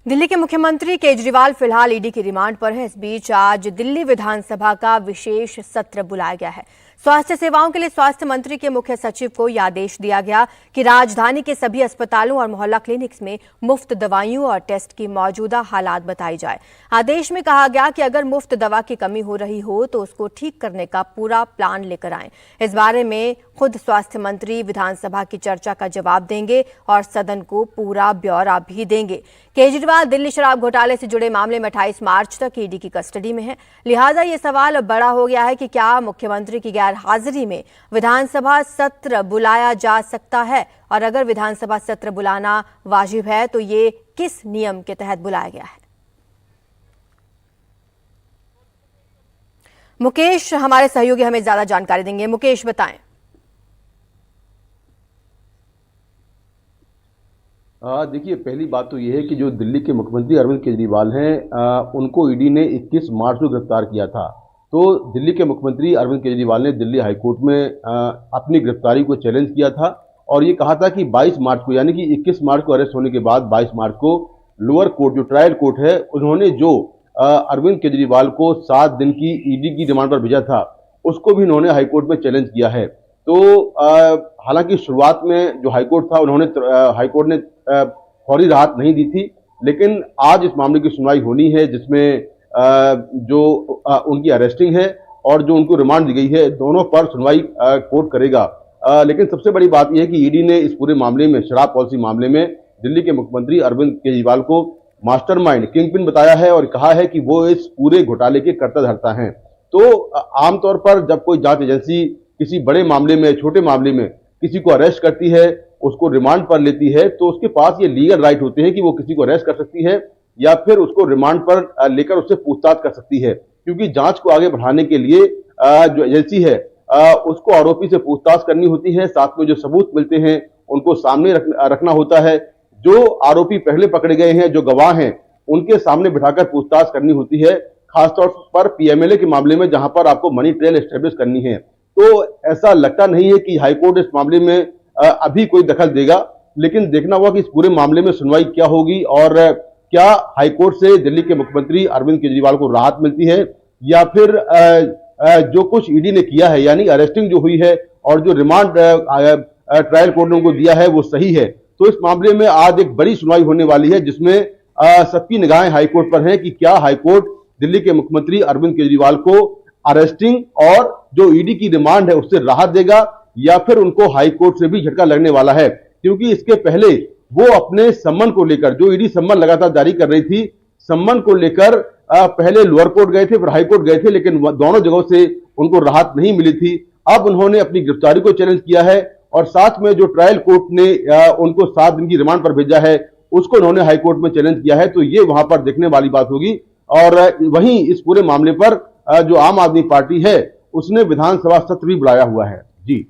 दिल्ली के मुख्यमंत्री केजरीवाल फिलहाल ईडी की रिमांड पर हैं। इस बीच आज दिल्ली विधानसभा का विशेष सत्र बुलाया गया है। स्वास्थ्य सेवाओं के लिए स्वास्थ्य मंत्री के मुख्य सचिव को यह आदेश दिया गया कि राजधानी के सभी अस्पतालों और मोहल्ला क्लिनिक्स में मुफ्त दवाइयों और टेस्ट की मौजूदा हालात बताई जाए। आदेश में कहा गया कि अगर मुफ्त दवा की कमी हो रही हो तो उसको ठीक करने का पूरा प्लान लेकर आएं। इस बारे में खुद स्वास्थ्य मंत्री विधानसभा की चर्चा का जवाब देंगे और सदन को पूरा ब्यौरा भी देंगे। केजरीवाल दिल्ली शराब घोटाले से जुड़े मामले में 28 मार्च तक ईडी की कस्टडी में है। लिहाजा ये सवाल अब बड़ा हो गया है कि क्या मुख्यमंत्री की गैर हाजिरी में विधानसभा सत्र बुलाया जा सकता है, और अगर विधानसभा सत्र बुलाना वाजिब है तो ये किस नियम के तहत बुलाया गया है। मुकेश हमारे सहयोगी हमें ज्यादा जानकारी देंगे। मुकेश, बताएं। देखिए, पहली बात तो ये है कि जो दिल्ली के मुख्यमंत्री अरविंद केजरीवाल हैं, उनको ईडी ने 21 मार्च को गिरफ्तार किया था। तो दिल्ली के मुख्यमंत्री अरविंद केजरीवाल ने दिल्ली हाईकोर्ट में अपनी गिरफ्तारी को चैलेंज किया था और ये कहा था कि 22 मार्च को, यानी कि 21 मार्च को अरेस्ट होने के बाद 22 मार्च को लोअर कोर्ट, जो ट्रायल कोर्ट है, उन्होंने जो अरविंद केजरीवाल को 7 दिन की ईडी की रिमांड पर भेजा था, उसको भी उन्होंने हाईकोर्ट में चैलेंज किया है। तो हालांकि शुरुआत में जो हाईकोर्ट था, हाईकोर्ट ने फौरी राहत नहीं दी थी, लेकिन आज इस मामले की सुनवाई होनी है, जिसमें जो उनकी अरेस्टिंग है और जो उनको रिमांड दी गई है, दोनों पर सुनवाई कोर्ट करेगा। लेकिन सबसे बड़ी बात यह है कि ईडी ने इस पूरे मामले में, शराब पॉलिसी मामले में, दिल्ली के मुख्यमंत्री अरविंद केजरीवाल को मास्टरमाइंड, किंगपिन बताया है और कहा है कि वो इस पूरे घोटाले के कर्ता धर्ता हैं। तो आमतौर पर जब कोई जांच एजेंसी किसी बड़े मामले में, छोटे मामले में किसी को अरेस्ट करती है, उसको रिमांड पर लेती है, तो उसके पास ये लीगल राइट होते हैं कि वो किसी को अरेस्ट कर सकती है या फिर उसको रिमांड पर लेकर उससे पूछताछ कर सकती है। क्योंकि जांच को आगे बढ़ाने के लिए जो एजेंसी है, उसको आरोपी से पूछताछ करनी होती है, साथ में जो सबूत मिलते हैं उनको सामने रखना होता है। जो आरोपी पहले पकड़े गए हैं, जो गवाह हैं, उनके सामने बिठाकर पूछताछ करनी होती है, खासतौर पर पीएमएलए के मामले में, जहां पर आपको मनी ट्रेल एस्टेब्लिश करनी है। तो ऐसा लगता नहीं है कि हाईकोर्ट इस मामले में अभी कोई दखल देगा, लेकिन देखना होगा कि इस पूरे मामले में सुनवाई क्या होगी और क्या हाईकोर्ट से दिल्ली के मुख्यमंत्री अरविंद केजरीवाल को राहत मिलती है या फिर जो कुछ ईडी ने किया है, यानी अरेस्टिंग जो हुई है और जो रिमांड ट्रायल कोर्ट ने उनको दिया है, वो सही है। तो इस मामले में आज एक बड़ी सुनवाई होने वाली है, जिसमें सबकी निगाहें हाईकोर्ट पर हैं कि क्या हाईकोर्ट दिल्ली के मुख्यमंत्री अरविंद केजरीवाल को अरेस्टिंग और जो ईडी की रिमांड है उससे राहत देगा या फिर उनको हाईकोर्ट से भी झटका लगने वाला है। क्योंकि इसके पहले वो अपने सम्मन को लेकर, जो ईडी सम्मन लगातार जारी कर रही थी, सम्मन को लेकर पहले लोअर कोर्ट गए थे, फिर हाई कोर्ट गए थे, लेकिन दोनों जगहों से उनको राहत नहीं मिली थी। अब उन्होंने अपनी गिरफ्तारी को चैलेंज किया है और साथ में जो ट्रायल कोर्ट ने उनको 7 दिन की रिमांड पर भेजा है, उसको उन्होंने हाईकोर्ट में चैलेंज किया है। तो ये वहां पर देखने वाली बात होगी। और वहीं इस पूरे मामले पर जो आम आदमी पार्टी है, उसने विधानसभा सत्र भी बुलाया हुआ है। जी।